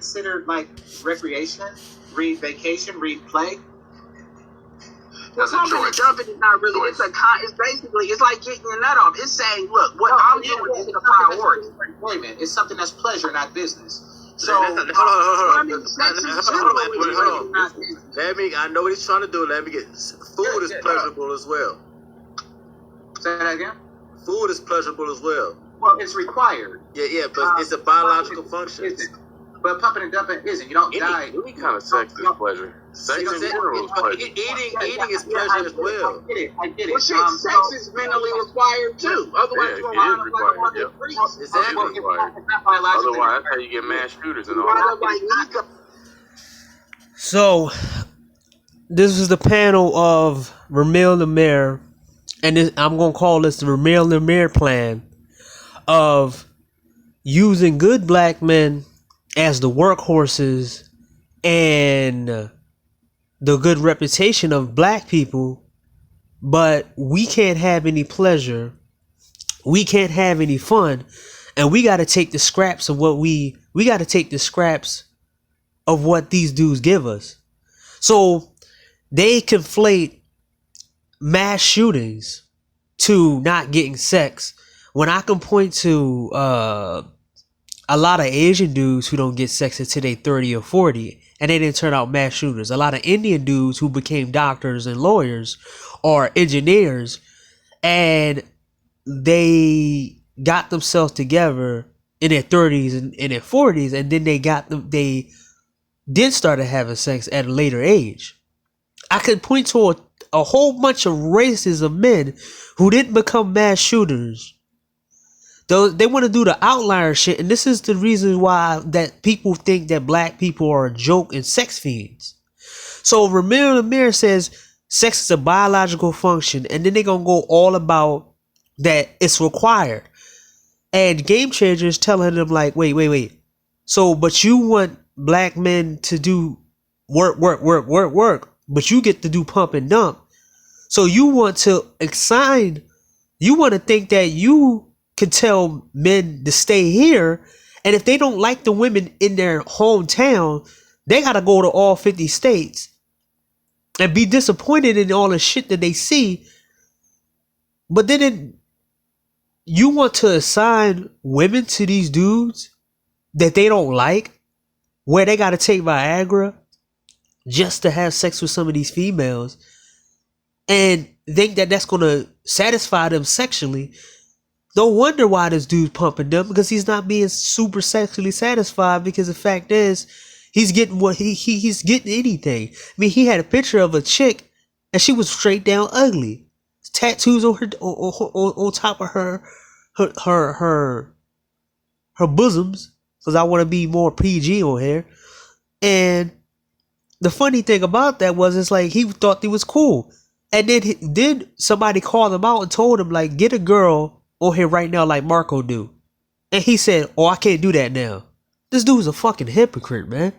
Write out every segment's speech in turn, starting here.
considered like recreation? Read vacation, read play? Well, pumping and dumping is not really. It's basically like getting your nut off. It's saying, look, what I'm doing is the priority. Employment. It's something that's pleasure, not business. So hold on. I know what he's trying to do. Let me get food is pleasurable as well. Say that again. Food is pleasurable as well. Well, it's required. Yeah, but it's a biological function. But pumping and dumping isn't. You don't die. Any kind of sex is pleasure. Sex in general is pleasure. Eating is pleasure as well. I get it. Well, shit, sex is mentally required too. Otherwise, it is required. Yep. Exactly. Otherwise, that's how you get mass shooters and all that. So, this is the panel of Ramil Lemire, and I'm going to call this the Ramil Lemire plan of using good black men as the workhorses and the good reputation of black people, but we can't have any pleasure, we can't have any fun, and we got to take the scraps of what we got to take the scraps of what these dudes give us. So they conflate mass shootings to not getting sex, when I can point to a lot of Asian dudes who don't get sex until they 30 or 40, and they didn't turn out mass shooters. A lot of Indian dudes who became doctors and lawyers or engineers, and they got themselves together in their 30s and in their 40s, and then they then started having sex at a later age. I could point to a whole bunch of races of men who didn't become mass shooters. Though they want to do the outlier shit, and this is the reason why that people think that black people are a joke and sex fiends. So Ramil Lemire says sex is a biological function, and then they're gonna go all about that it's required. And Game Changer is telling them like, wait. So, but you want black men to do work, but you get to do pump and dump. So you want to you want to think that you could tell men to stay here, and if they don't like the women in their hometown, they gotta go to all 50 states and be disappointed in all the shit that they see. But then you want to assign women to these dudes that they don't like, where they gotta take Viagra just to have sex with some of these females, and think that that's gonna satisfy them sexually. No wonder why this dude's pumping them, because he's not being super sexually satisfied, because the fact is he's getting what he's getting anything. I mean, he had a picture of a chick and she was straight down ugly. Tattoos on her on top of her bosoms, because I want to be more PG on here. And the funny thing about that was, it's like he thought he was cool. And then somebody called him out and told him, like, get a girl on here right now like Marco do. And he said, oh, I can't do that now. This dude's a fucking hypocrite, man.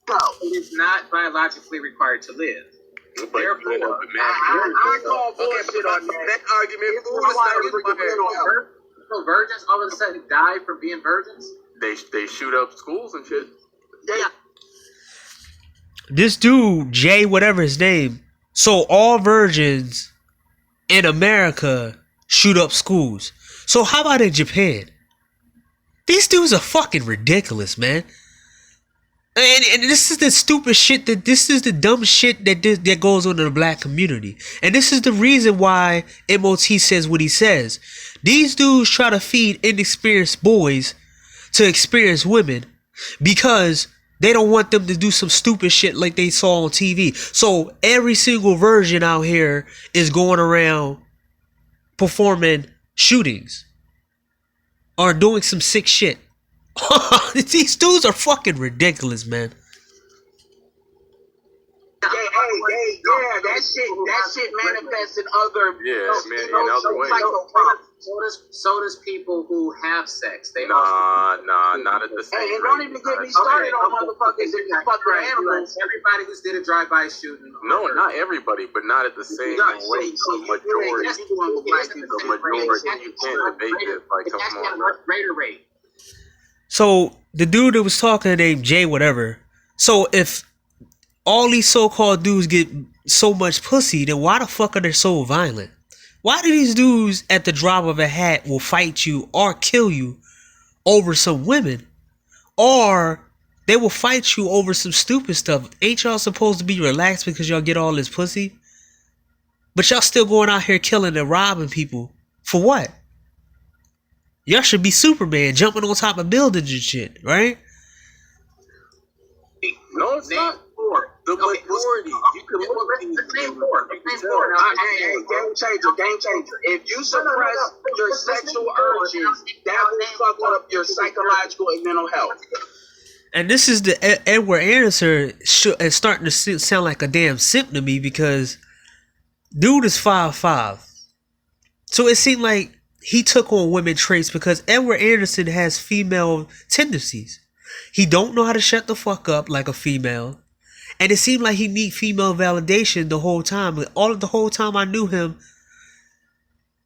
No, it's not biologically required to live. Therefore, I call bullshit on that argument. Food is not required. So virgins all of a sudden die from being virgins? They shoot up schools and shit. Yeah. This dude, Jay, whatever his name, so all virgins in America shoot up schools. So how about in Japan? These dudes are fucking ridiculous, man. And this is the stupid shit this is the dumb shit that goes on in the black community. And this is the reason why MOT says what he says. These dudes try to feed inexperienced boys to experienced women because they don't want them to do some stupid shit like they saw on TV. So every single virgin out here is going around performing shootings or doing some sick shit. These dudes are fucking ridiculous, man. Yeah, that shit manifests in other in other ways. So does people who have sex. They not at the same rate. And don't even get me started on motherfuckers if you fuck with animals. Everybody who's did a drive-by shooting. No, not everybody, but not at the same rate. The majority. You can't debate this. Like, come on. Greater rate. So the dude that was talking named Jay whatever. So if all these so-called dudes get so much pussy, then why the fuck are they so violent? Why do these dudes at the drop of a hat will fight you or kill you over some women? Or they will fight you over some stupid stuff. Ain't y'all supposed to be relaxed because y'all get all this pussy? But y'all still going out here killing and robbing people. For what? Y'all should be Superman jumping on top of buildings and shit, right? No, it's not. The majority. You can look at these. Game changer. If you suppress your sexual urges, that will fuck up your psychological and mental health. And this is the Edward Anderson is starting to sound like a damn simp to me because dude is 5'5". So it seemed like he took on women traits because Edward Anderson has female tendencies. He don't know how to shut the fuck up like a female. And it seemed like he need female validation the whole time. The whole time I knew him,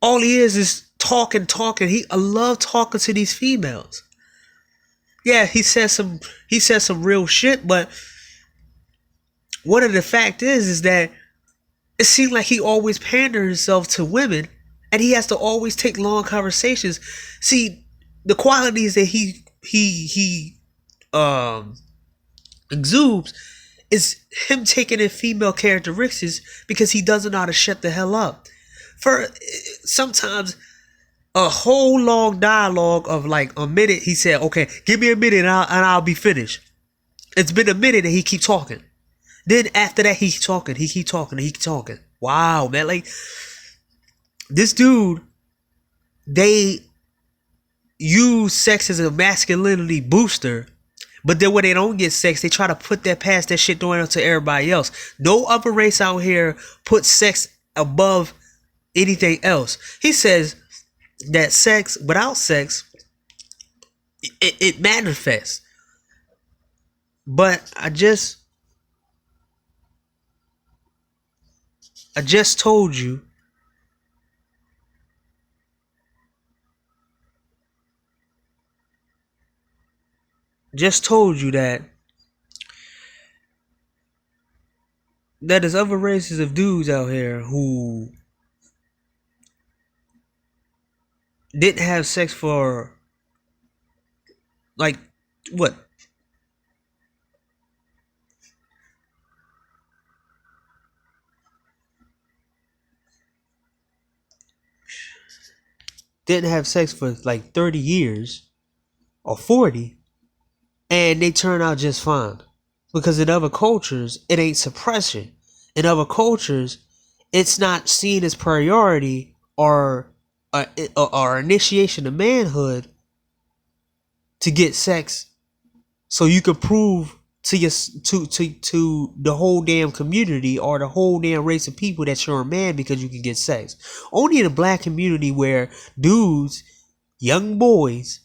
all he is talking. I love talking to these females. Yeah, he says some real shit, but one of the fact is that it seems like he always panders himself to women, and he has to always take long conversations. See, the qualities that he exudes is him taking in female characteristics because he doesn't know how to shut the hell up. For sometimes a whole long dialogue of like a minute, he said, okay, give me a minute and I'll be finished. It's been a minute and he keep talking. Then after that, he keep talking. Wow, man. Like, this dude, they use sex as a masculinity booster, but then when they don't get sex, they try to put that past that shit on to everybody else. No other race out here puts sex above anything else. He says that sex, without sex, it manifests. But I just told you that there's other races of dudes out here who didn't have sex for like what? Didn't have sex for like 30 years or 40, and they turn out just fine. Because in other cultures, it ain't suppression. In other cultures, it's not seen as priority or initiation of manhood to get sex, so you can prove to the whole damn community or the whole damn race of people that you're a man because you can get sex. Only in the black community where dudes, young boys,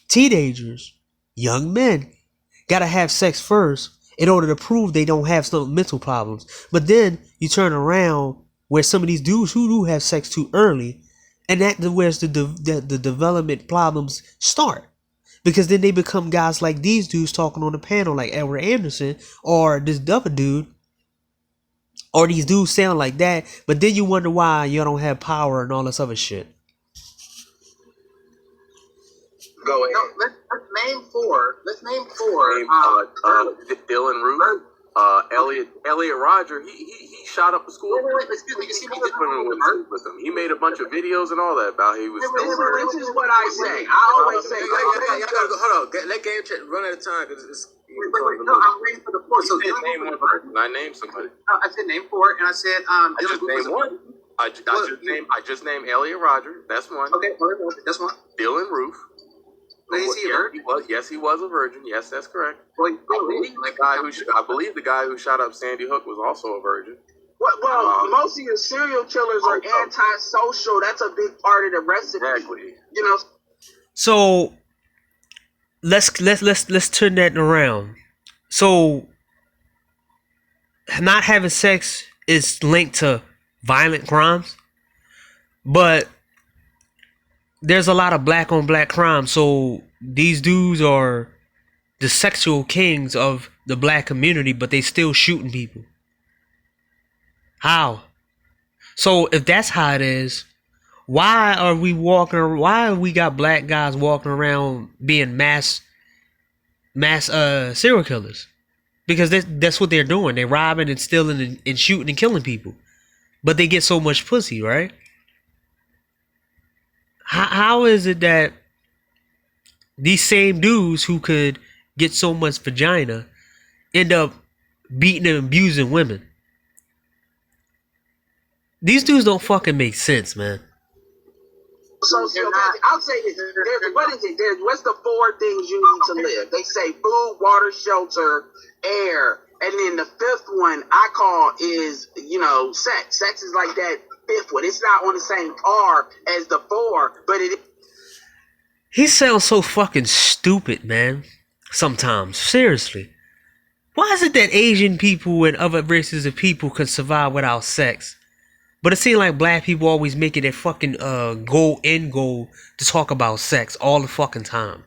teenagers, young men gotta have sex first in order to prove they don't have some mental problems. But then you turn around where some of these dudes who do have sex too early, and that's where the development problems start. Because then they become guys like these dudes talking on the panel, like Edward Anderson or this other dude, or these dudes sound like that. But then you wonder why you don't have power and all this other shit. Go ahead. No, let's name four. Dylan Roof, Elliot Rodger. He shot up a school. Wait, excuse me. You see me with him. He made a bunch of videos and all that about he was. This is what I say. I always say. Y'all gotta go. Hold on. Let game check run out of time because it's. Wait. No, I'm waiting for the four. So Name one person. I named somebody. I said name four, and I said I just named one. I just named Elliot Rodger. That's one. Okay, that's one. Dylan Roof. Is he a virgin? Yes, he was a virgin. Yes, that's correct. Wait, I believe the guy who shot up Sandy Hook was also a virgin. Well, most of your serial killers are antisocial. That's a big part of the recipe. Exactly. You know. So let's turn that around. So not having sex is linked to violent crimes, but there's a lot of black on black crime. So these dudes are the sexual kings of the black community, but they still shooting people. How? So if that's how it is, why are we got black guys walking around being mass serial killers? Because that's what they're doing. They're robbing and stealing and shooting and killing people. But they get so much pussy, right? How is it that these same dudes who could get so much vagina end up beating and abusing women? These dudes don't fucking make sense, man. So I'll say this. What is it? What's the 4 things you need to live? They say food, water, shelter, air. And then the 5th one I call is, sex. Sex is like that 5th one. It's not on the same par as the 4, but it. He sounds so fucking stupid, man. Sometimes. Seriously. Why is it that Asian people and other races of people can survive without sex? But it seems like black people always make it their fucking goal to talk about sex all the fucking time.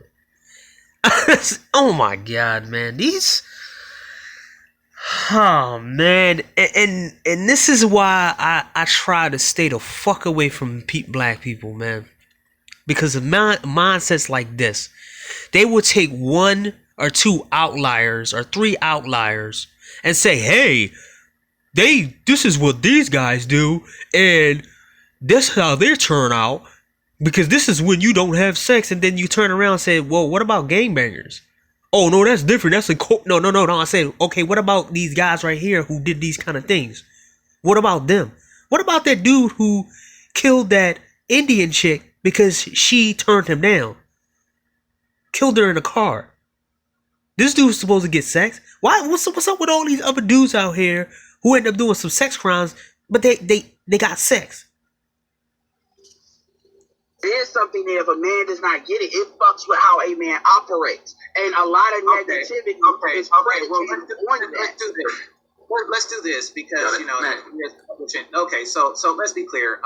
Oh my god, man. Oh man. And this is why I try to stay the fuck away from black people, man. Because of mindsets like this, they will take 1 or 2 outliers or 3 outliers and say, hey, this is what these guys do, and this is how they turn out, because this is when you don't have sex. And then you turn around and say, well, what about gangbangers? Oh no, that's different. That's no. I said, okay, what about these guys right here who did these kind of things? What about them? What about that dude who killed that Indian chick because she turned him down? Killed her in a car. This dude's supposed to get sex. Why? What's up with all these other dudes out here who end up doing some sex crimes, but they got sex? There's something there. If a man does not get it, it fucks with how a man operates, and a lot of negativity is predicated on that. Let's do this because okay. So let's be clear.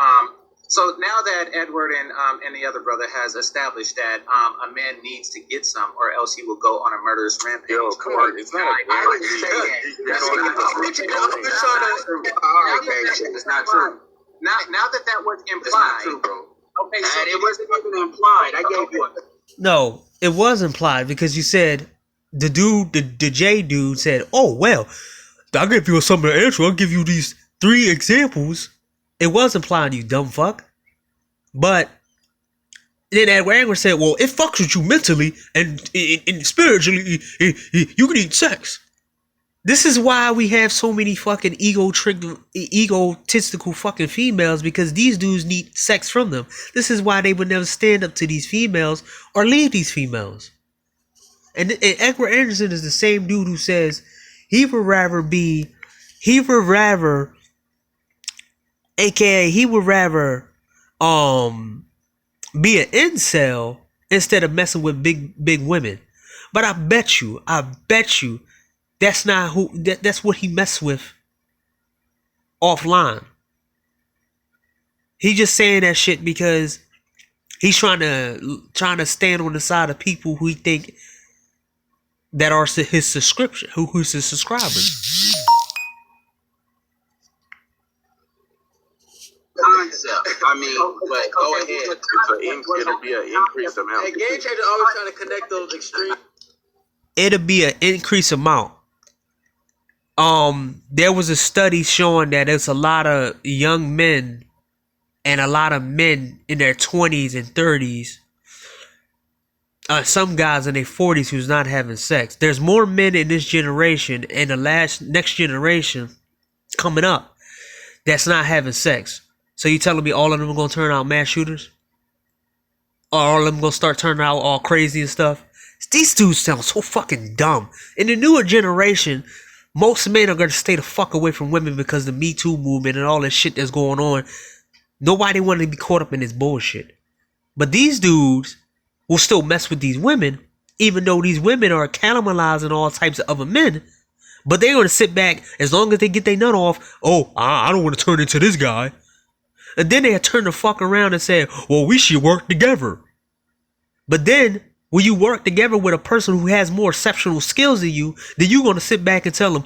So now that Edward and the other brother has established that a man needs to get some, or else he will go on a murderous rampage. Yo, come on, it's not. I didn't say that. It's not true. Now that was implied. It's not true, bro. Okay, so it wasn't even implied. I gave you. No, it was implied because you said the J dude said, "Oh well, I'll give you something to answer. I'll give you these 3 examples." It was implied, you dumb fuck. But then Edward Angler said, well, it fucks with you mentally and spiritually. You can eat sex. This is why we have so many fucking egotistical fucking females, because these dudes need sex from them. This is why they would never stand up to these females or leave these females. And Edward Anderson is the same dude who says he would rather be an incel instead of messing with big women. But I bet you that's not that's what he messed with offline. He just saying that shit because he's trying to stand on the side of people who he think that are his subscription, who's his subscribers. Concept. I mean, but go ahead. It'll be an increased amount. Hey, Game Changer always trying to connect those extremes. It'll be an increased amount. There was a study showing that there's a lot of young men and a lot of men in their 20s and 30s. Some guys in their 40s who's not having sex. There's more men in this generation and the next generation coming up that's not having sex. So you telling me all of them are gonna turn out mass shooters? Or all of them gonna start turning out all crazy and stuff? These dudes sound so fucking dumb. In the newer generation, most men are gonna stay the fuck away from women because the Me Too movement and all this shit that's going on. Nobody want to be caught up in this bullshit. But these dudes will still mess with these women, even though these women are cannibalizing all types of other men. But they're gonna sit back as long as they get their nut off. Oh, I don't want to turn into this guy. And then they turn the fuck around and say, well, we should work together. But then, when you work together with a person who has more exceptional skills than you, then you're gonna sit back and tell them,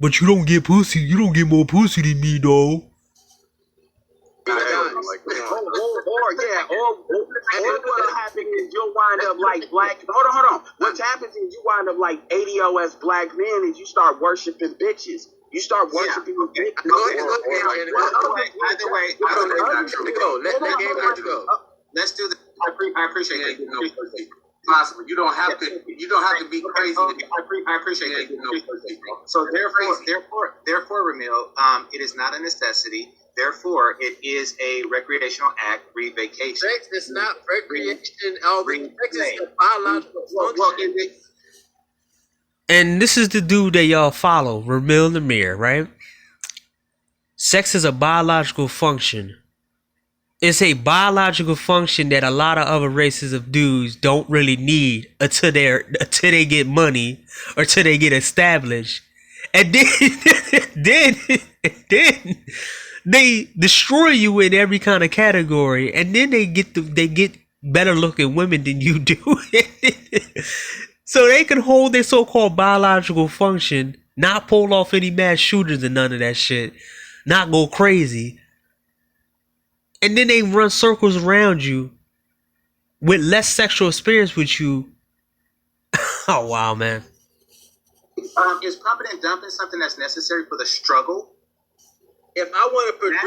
but you don't get pussy. You don't get more pussy than me, though. Or what'll happen is you'll wind up like black. Hold on. What happens is you wind up like ADOS black men, and you start worshiping bitches. You start worshiping bitches. Either way, let's do the. I appreciate it. Possible. You don't have to be crazy. I appreciate it. So therefore, Ramil, it is not a necessity. Therefore, it is a recreational act. Read vacation. Sex is not recreation. Sex is a biological function. And this is the dude that y'all follow, Ramil Namir, right? Sex is a biological function. It's a biological function that a lot of other races of dudes don't really need until they get money or till they get established, and then they destroy you in every kind of category, and then they get better looking women than you do, so they can hold their so-called biological function, not pull off any mass shooters and none of that shit, not go crazy. And then they run circles around you with less sexual experience with you. Oh, wow, man. Is pumping and dumping something that's necessary for the struggle? If I want to produce,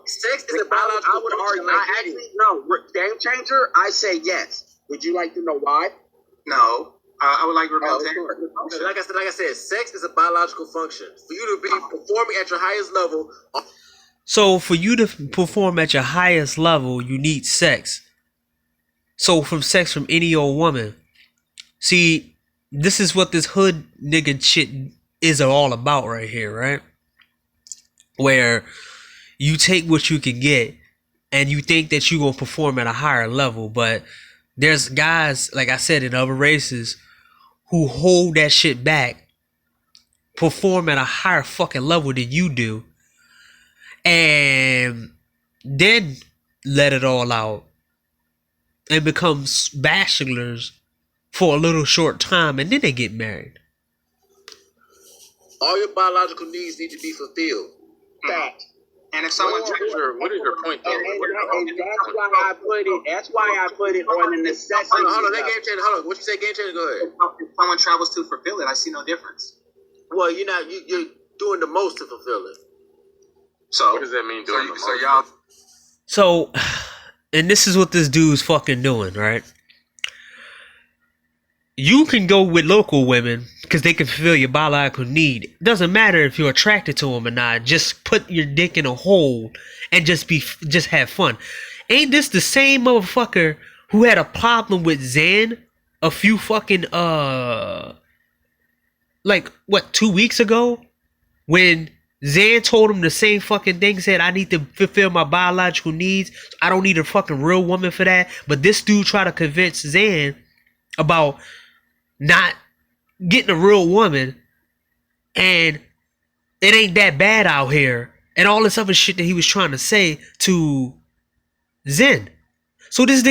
sex is a biological. I would argue. Game changer. I say yes. Would you like to know why? No. I would like Ramil to. Like I said, sex is a biological function. For you to be performing at your highest level. So for you to perform at your highest level, you need sex. So from sex from any old woman. See, this is what this hood nigga shit is all about right here, right? Where you take what you can get and you think that you're going to perform at a higher level. But there's guys, like I said, in other races who hold that shit back, perform at a higher fucking level than you do, and then let it all out and become bachelors for a little short time, and then they get married. All your biological needs need to be fulfilled. Fact. And if someone what is your point though? That's why I put it on the necessity. Hold on, that game changer. Hold on, what you say, game changer? Go ahead. If someone travels to fulfill it, I see no difference. Well, you're doing the most to fulfill it. So what does that mean? Doing the most? y'all. So, and this is what this dude's fucking doing, right? You can go with local women because they can fulfill your biological need. It doesn't matter if you're attracted to them or not. Just put your dick in a hole and just have fun. Ain't this the same motherfucker who had a problem with Xan a few fucking 2 weeks ago, when Xan told him the same fucking thing, said I need to fulfill my biological needs. I don't need a fucking real woman for that. But this dude tried to convince Xan about not getting a real woman, and it ain't that bad out here, and all this other shit that he was trying to say to Zen. So this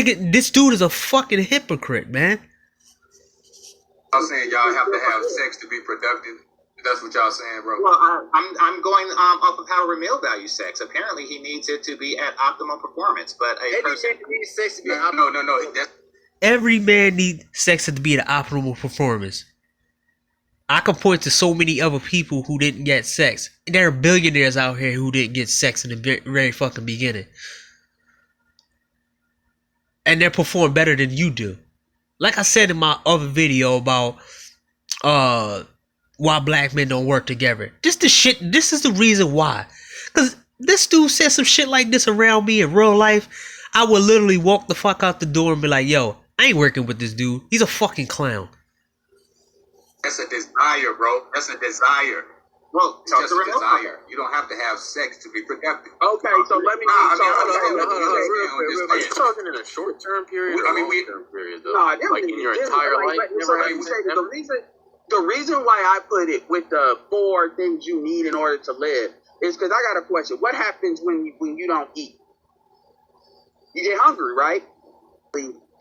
dude is a fucking hypocrite, man. I'm saying y'all have to have sex to be productive. That's what y'all saying, bro. Well, I'm going off of how Ramil values sex. Apparently, he needs it to be at optimal performance. But a person needs sex to be no. Every man needs sex to be at optimal performance. I can point to so many other people who didn't get sex. There are billionaires out here who didn't get sex in the very fucking beginning, and they perform better than you do. Like I said in my other video about why black men don't work together. This is the reason why. Cause this dude said some shit like this around me in real life, I would literally walk the fuck out the door and be like, yo, I ain't working with this dude. He's a fucking clown. That's a desire, bro. That's a desire. Well, it's just a desire. You don't have to have sex to be productive. Okay, so let me. Hold on. Are you talking in a short-term period or long-term period, though? No, like in your entire life? The reason why I put it with the 4 things you need in order to live is because I got a question. What happens when you don't eat? You get hungry, right?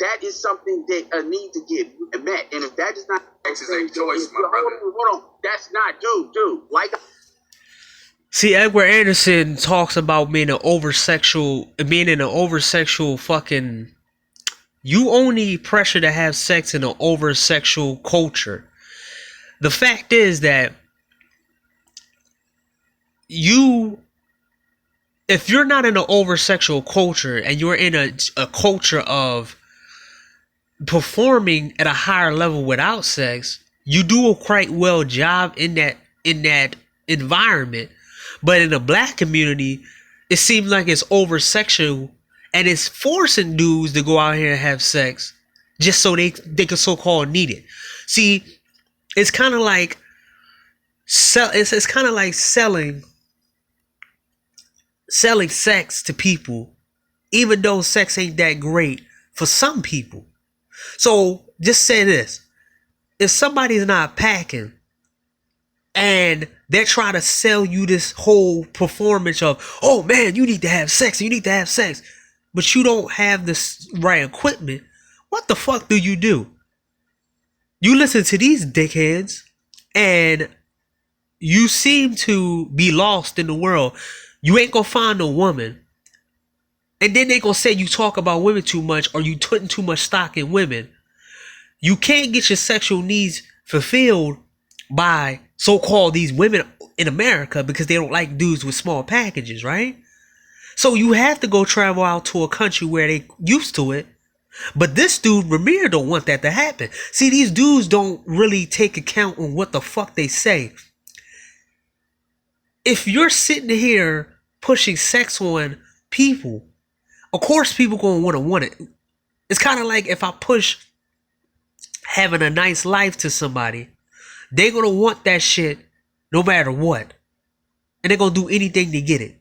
that is something that need to get met. And if that is not Sex is a choice, my brother. hold on, that's not dude. Like, See, Edward Anderson talks about being in an over sexual fucking. You only pressure to have sex in an over sexual culture. The fact is that if you're not in an over sexual culture and you're in a culture of performing at a higher level without sex, you do a quite well job in that environment. But in the black community, it seems like it's over sexual and it's forcing dudes to go out here and have sex just so they can so-called need it. See, it's kind of like it's kind of like selling sex to people, even though sex ain't that great for some people. So just say this: if somebody's not packing and they're trying to sell you this whole performance of, oh man, you need to have sex, but you don't have the right equipment, what the fuck do? You listen to these dickheads and you seem to be lost in the world. You ain't gonna find a woman. And then they gonna say you talk about women too much or you putting too much stock in women. You can't get your sexual needs fulfilled by so-called these women in America because they don't like dudes with small packages, right? So you have to go travel out to a country where they used to it. But this dude, Ramir, don't want that to happen. See, these dudes don't really take account on what the fuck they say. If you're sitting here pushing sex on people, of course people gonna want it. It's kind of like if I push having a nice life to somebody, they're gonna want that shit no matter what. And they're gonna do anything to get it.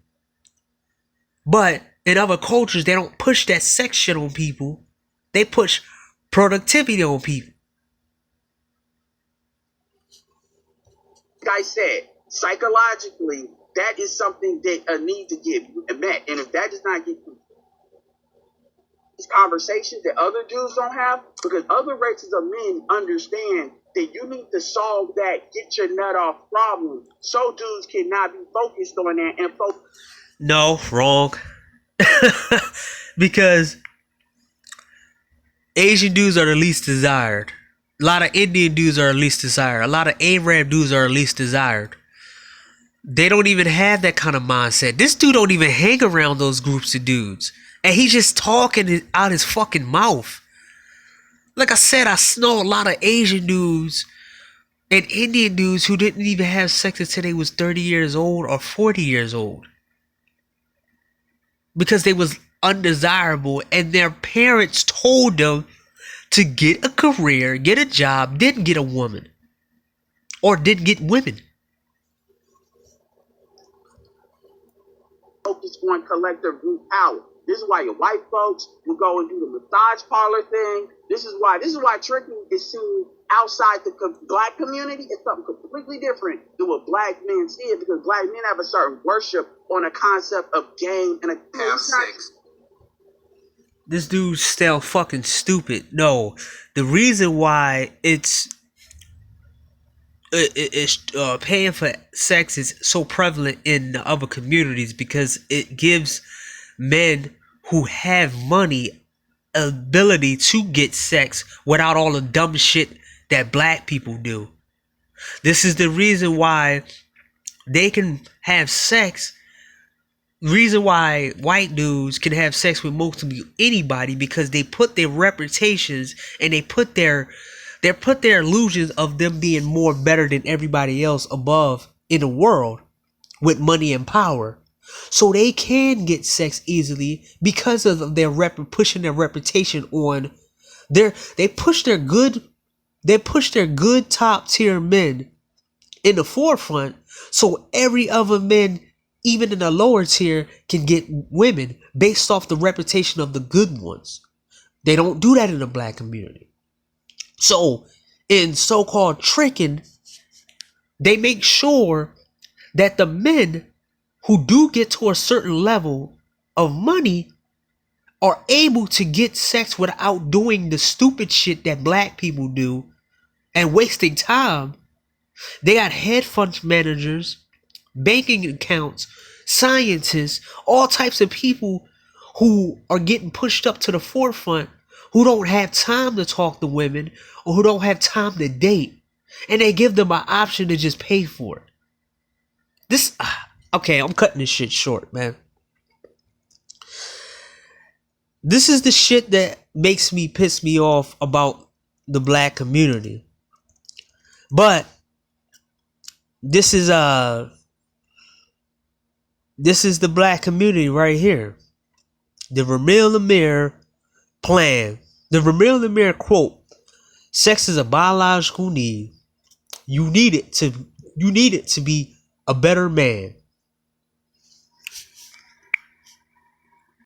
But in other cultures, they don't push that sex shit on people. They push productivity on people. like I said, psychologically, that is something that need to get met. And if that does not get these conversations that other dudes don't have, because other races of men understand that you need to solve that get your nut off problem. So dudes cannot be focused on that and focus. No, wrong. Because Asian dudes are the least desired. A lot of Indian dudes are the least desired. A lot of Arab dudes are the least desired. They don't even have that kind of mindset. This dude don't even hang around those groups of dudes. And he's just talking out his fucking mouth. Like I said, I know a lot of Asian dudes and Indian dudes who didn't even have sex until they was 30 years old or 40 years old. Because they was undesirable and their parents told them to get a career, get a job, didn't get a woman. Or didn't get women. Focus on collective group power. This is why your white folks will go and do the massage parlor thing. This is why tricking is seen outside the black community. It's something completely different than what black men see, because black men have a certain worship on a concept of game and a have sex. This dude's still fucking stupid. No, the reason why it's paying for sex is so prevalent in the other communities because it gives men who have money ability to get sex without all the dumb shit that black people do. This is the reason why they can have sex. Reason why white dudes can have sex with mostly anybody, because they put their reputations and they put their illusions of them being more better than everybody else above in the world with money and power. So they can get sex easily because of their pushing their reputation on they push their good top tier men in the forefront, so every other men, even in the lower tier, can get women based off the reputation of the good ones. They don't do that in the black community. So in so-called tricking, they make sure that the men who do get to a certain level of money are able to get sex without doing the stupid shit that black people do and wasting time. They got hedge fund managers, banking accounts, scientists, all types of people who are getting pushed up to the forefront, who don't have time to talk to women or who don't have time to date. And they give them an option to just pay for it. This, okay, I'm cutting this shit short, man. This is the shit that makes me piss me off about the black community. But this is the black community right here. The Ramil Lamir plan. The Ramil Lamir quote: "Sex is a biological need. You need it to be a better man.